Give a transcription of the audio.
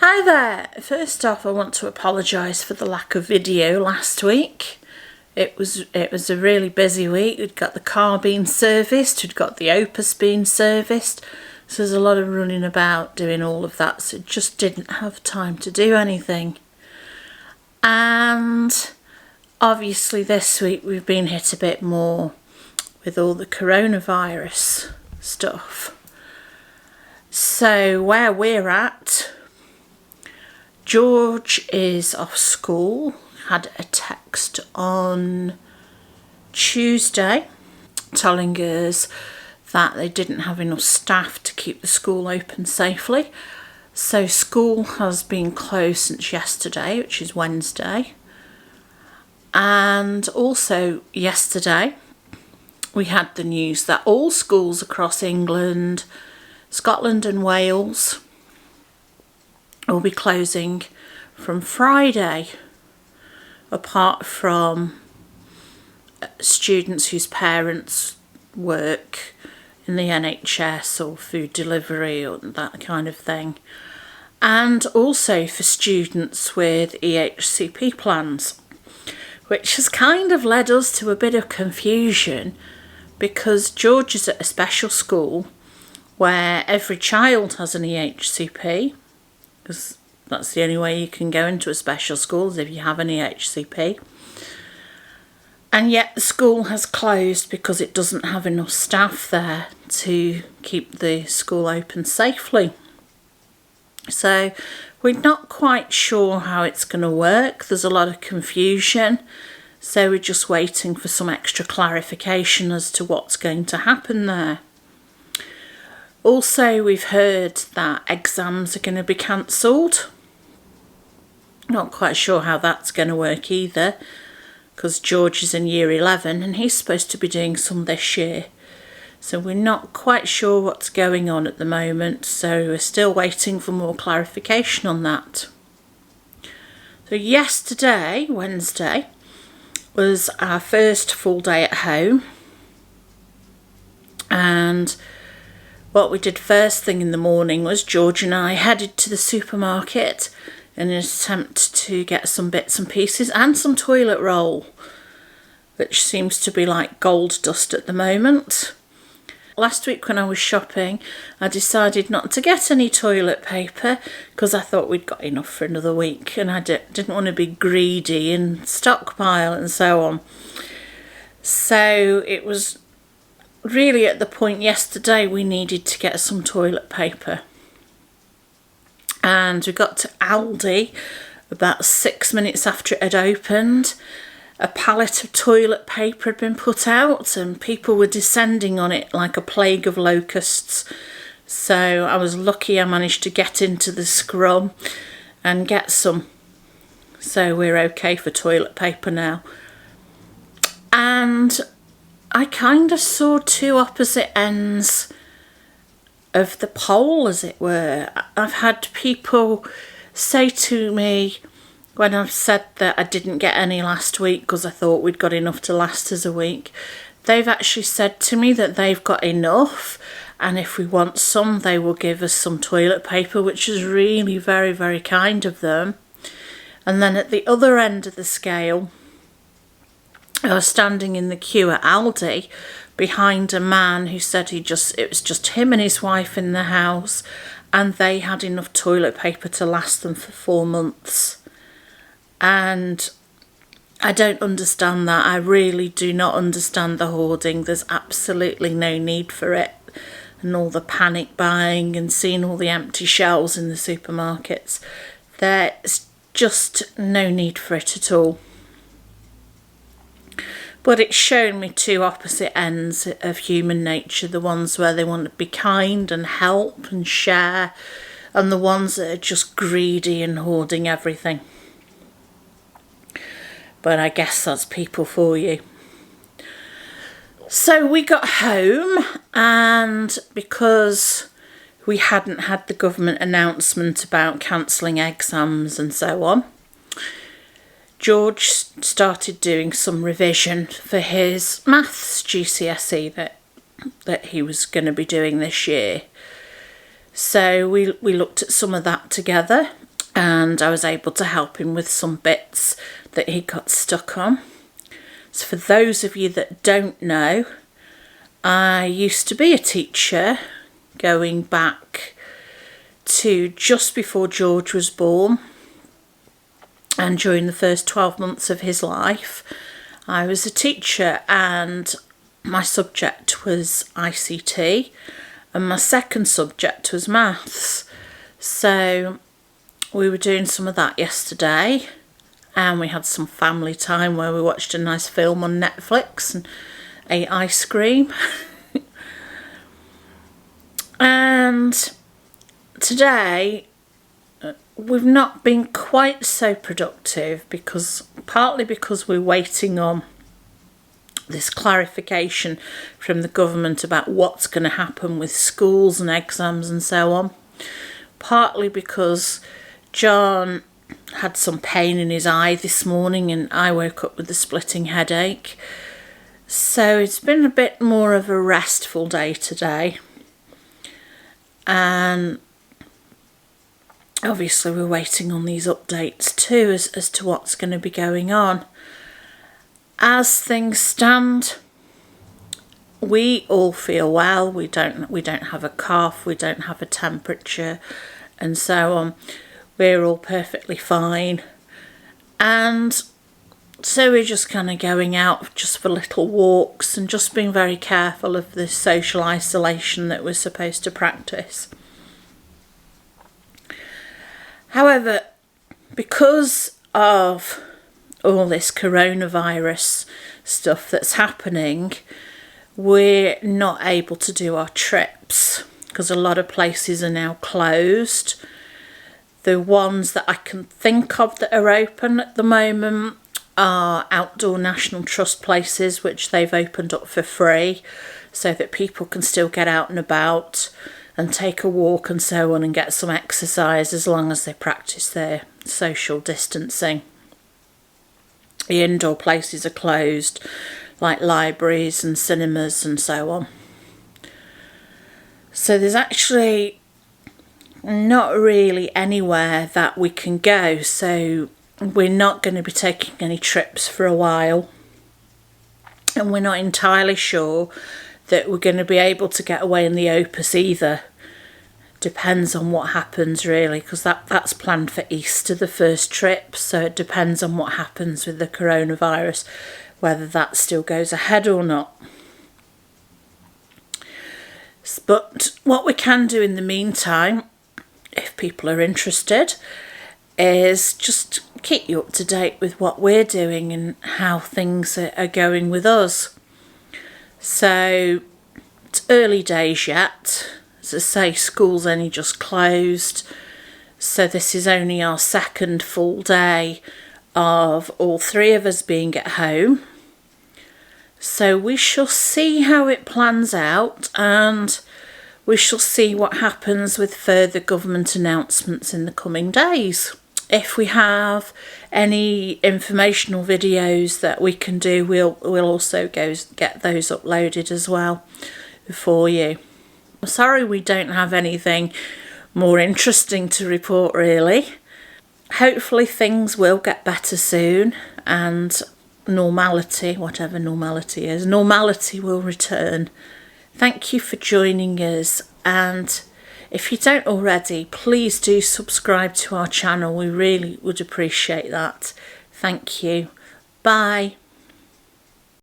Hi there! First off, I want to apologise for the lack of video last week. It was a really busy week. We'd got the car being serviced, we'd got the Opus being serviced, so there's a lot of running about doing all of that, so just didn't have time to do anything. And obviously this week we've been hit a bit more with all the coronavirus stuff. So where we're at, George is off school, had a text on Tuesday telling us that they didn't have enough staff to keep the school open safely. So school has been closed since yesterday, which is Wednesday. And also yesterday we had the news that all schools across England, Scotland and Wales will be closing from Friday, apart from students whose parents work in the NHS or food delivery or that kind of thing, and also for students with EHCP plans, which has kind of led us to a bit of confusion because George is at a special school where every child has an EHCP, because that's the only way you can go into a special school is if you have an EHCP. And yet the school has closed because it doesn't have enough staff there to keep the school open safely. So we're not quite sure how it's going to work. There's a lot of confusion. So we're just waiting for some extra clarification as to what's going to happen there. Also, we've heard that exams are going to be cancelled. Not quite sure how that's going to work either, because George is in year 11 and he's supposed to be doing some this year. So we're not quite sure what's going on at the moment, so we're still waiting for more clarification on that. So yesterday, Wednesday, was our first full day at home, and what we did first thing in the morning was George and I headed to the supermarket in an attempt to get some bits and pieces and some toilet roll, which seems to be like gold dust at the moment. Last week when I was shopping, I decided not to get any toilet paper because I thought we'd got enough for another week and I didn't want to be greedy and stockpile and so on. So it was really at the point yesterday we needed to get some toilet paper. And we got to Aldi about 6 minutes after it had opened. A pallet of toilet paper had been put out and people were descending on it like a plague of locusts. So I was lucky I managed to get into the scrum and get some. So we're okay for toilet paper now. And I kind of saw two opposite ends of the pole, as it were. I've had people say to me when I've said that I didn't get any last week because I thought we'd got enough to last us a week, they've actually said to me that they've got enough and if we want some they will give us some toilet paper, which is really very, very kind of them. And then at the other end of the scale, I was standing in the queue at Aldi behind a man who said it was just him and his wife in the house and they had enough toilet paper to last them for 4 months. And I don't understand that. I really do not understand the hoarding. There's absolutely no need for it. And all the panic buying and seeing all the empty shelves in the supermarkets. There's just no need for it at all. But it's shown me two opposite ends of human nature, the ones where they want to be kind and help and share, and the ones that are just greedy and hoarding everything. But I guess that's people for you. So we got home, and because we hadn't had the government announcement about cancelling exams and so on, George started doing some revision for his maths GCSE that he was going to be doing this year. So we looked at some of that together, and I was able to help him with some bits that he got stuck on. So for those of you that don't know, I used to be a teacher going back to just before George was born, and during the first 12 months of his life I was a teacher, and my subject was ICT and my second subject was maths. So we were doing some of that yesterday, and we had some family time where we watched a nice film on Netflix and ate ice cream. And today we've not been quite so productive, partly because we're waiting on this clarification from the government about what's going to happen with schools and exams and so on, partly because John had some pain in his eye this morning and I woke up with a splitting headache. So it's been a bit more of a restful day today, and obviously we're waiting on these updates too as to what's going to be going on. As things stand, we all feel well. We don't have a cough, we don't have a temperature and so on. We're all perfectly fine, and so we're just kind of going out just for little walks and just being very careful of the social isolation that we're supposed to practice. However, because of all this coronavirus stuff that's happening, we're not able to do our trips because a lot of places are now closed. The ones that I can think of that are open at the moment are outdoor National Trust places, which they've opened up for free so that people can still get out and about and take a walk and so on and get some exercise as long as they practice their social distancing. The indoor places are closed, like libraries and cinemas and so on. So there's actually not really anywhere that we can go, so we're not going to be taking any trips for a while, and we're not entirely sure that we're going to be able to get away in the Opus either. Depends on what happens really, because that's planned for Easter, the first trip, so it depends on what happens with the coronavirus, whether that still goes ahead or not. But what we can do in the meantime, if people are interested, is just keep you up to date with what we're doing and how things are going with us. So it's early days yet. As I say, school's only just closed, so this is only our second full day of all three of us being at home. So we shall see how it plans out, and we shall see what happens with further government announcements in the coming days. If we have any informational videos that we can do, we'll also get those uploaded as well for you. I'm sorry we don't have anything more interesting to report really. Hopefully things will get better soon, and normality, whatever normality is, normality will return. Thank you for joining us, and if you don't already, please do subscribe to our channel. We really would appreciate that. Thank you. Bye.